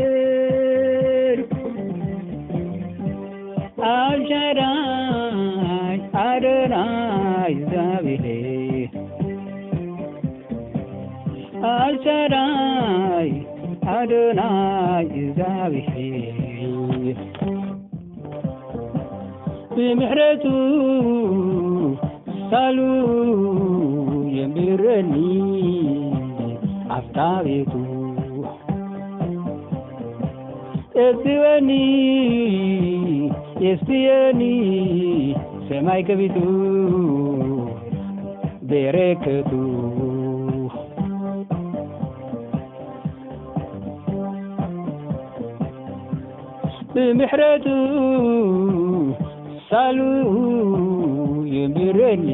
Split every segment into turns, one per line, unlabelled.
እግዚአብሔር አልሻዳይ አዶናይ እግዚአብሔር አልሻዳይ አዶናይ እግዚአብሔር በምህረቱ ሳሉ የሚረኒ አፍታቤቱ እስቲወኒ እስቲየኒ ሰማይ ከቢቱ በረከቱ በምህረቱ ሳሉ የሚረኒ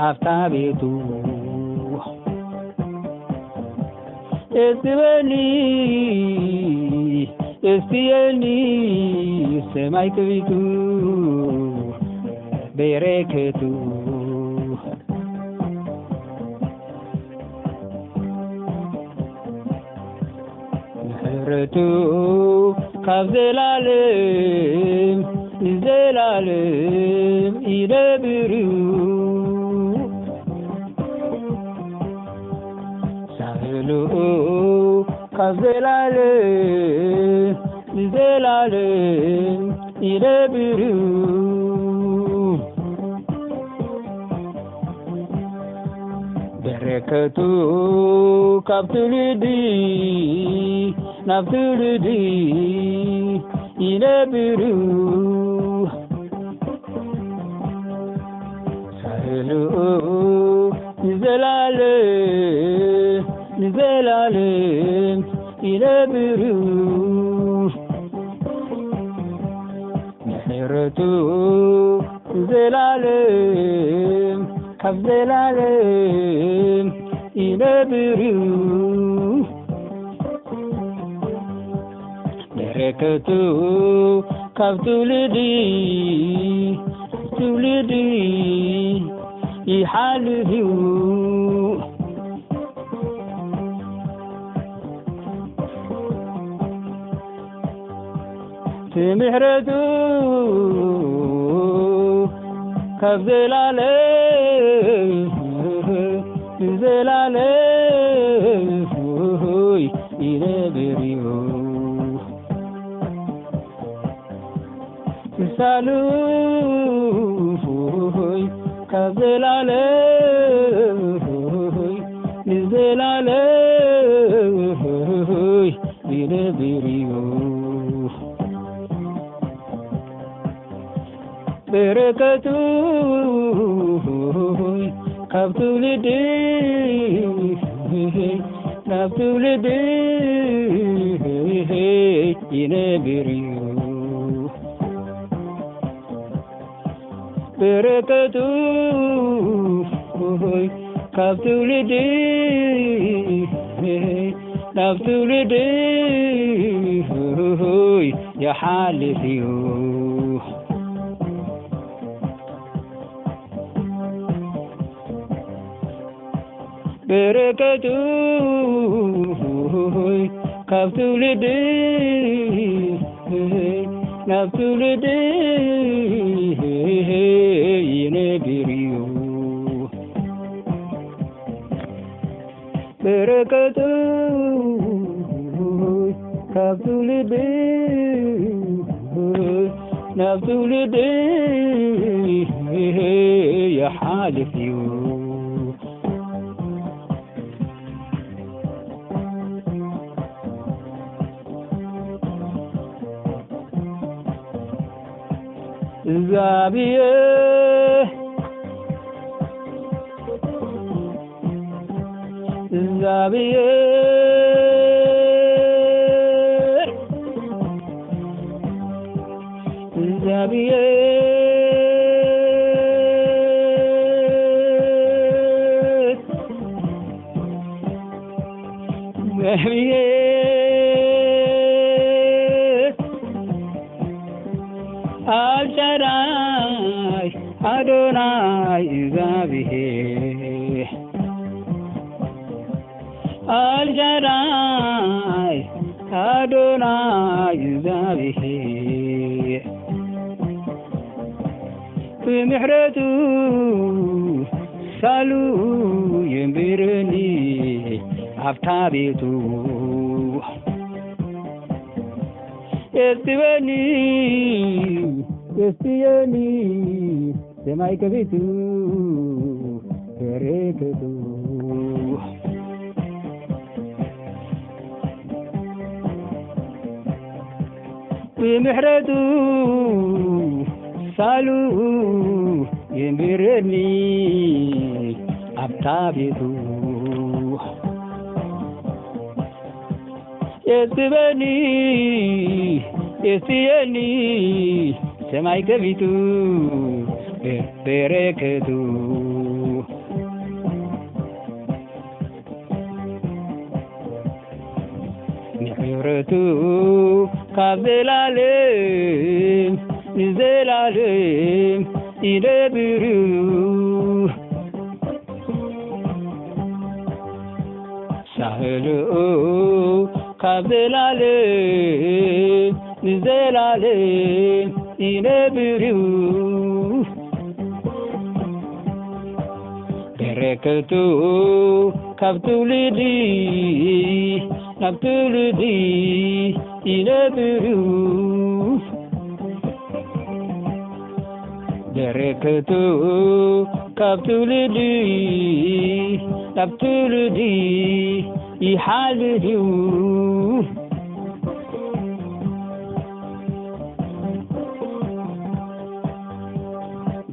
አፍታቤቱ እስቲወኒ እስቲየኒ ሰማይ ከቢቱ በረከቱ ምህረቱ ካብ ዘላለም ንዘላለም ይነብሩ ሳህሉ ካብ ዘላለም ንዘላለም ይነብሩ በረከቱ ካብ ትውልዲ ናብ ትውልዲ ይነብሩ ሳህሉ ንዘላለም ንዘላለም ይነብሩ ምህረቱ ዘላለም ካብ ዘላለም ይነብሩ በረከቱ ካብ ትውልዲ ትውልዲ ይሓልፍ ምህረቱ ካብ ዘላለም ዘላለም ይነብሩ ሳሉ ካብ ዘላለም ዘላለም ይነብሩ በረከቱ ካብ ትውልዲ ናብ ትውልዲ ይነብሩ በረከቱ ካብ ትውልዲ ናብ ትውልዲ ይሓልፍ በረከቱ ካብ ትውልዲ ናብ ትውልዲ ይነብሩ በረከቱ ካብ ትውልዲ ናብ ትውልዲ ይሓልፍ እግዚአብሔር እግዚአብሔር እግዚአብሔር አልሻዳይ አዶናይ እግዚአብሔር አልሻዳይ አዶናይ እግዚአብሔር በምህረቱ ሳሉ የምረኒ አፍታ ቤቱ እስቲበኒ እስቲየኒ ሰማይ ከቤቱ በረከቱ በምህረቱ ሳሉ የምረኒ አፍታ ቤቱ እስቲበኒ እስቲየኒ ሰማይ ከቤቱ በረከቱ ምህረቱ ካብ ዘላለም ንዘላለም ይነብሩ ሳህሉ ካብ ዘላለም ንዘላለም ይነብሩ በረከቱ ካብ ትውልዲ ናብ ትውልዲ ይነብሩ በረከቱ ካብ ትውልዲ ናብ ትውልዲ ይሓልዩ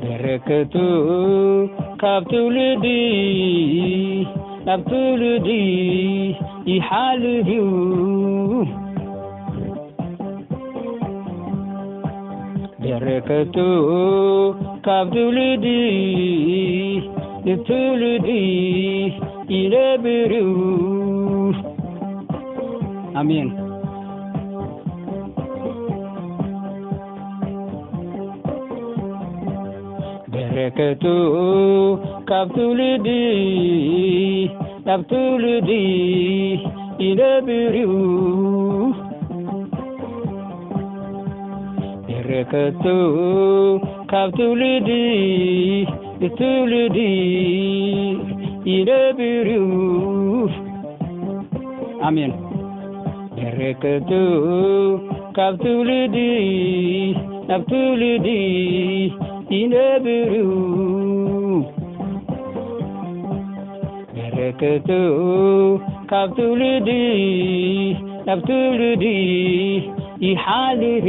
በረከቱ ካብ ትውልዲ ናብ ትውልዲ ይሓልዩ በረከቱ ካብ ትውልዲ ንትውልዲ ይነብሩ አሜን በረከቱ ካብ ትውልዲ ናብ ትውልዲ ይነብሩ በረከቱ ካብ ትውልዲ ንትውልዲ ይነብሩ አሜን በረከቱ ካብ ትውልዲ ናብ ትውልዲ ይነብሩ በረከቱ ካብ ትውልዲ ናብ ትውልዲ ይሓልዩ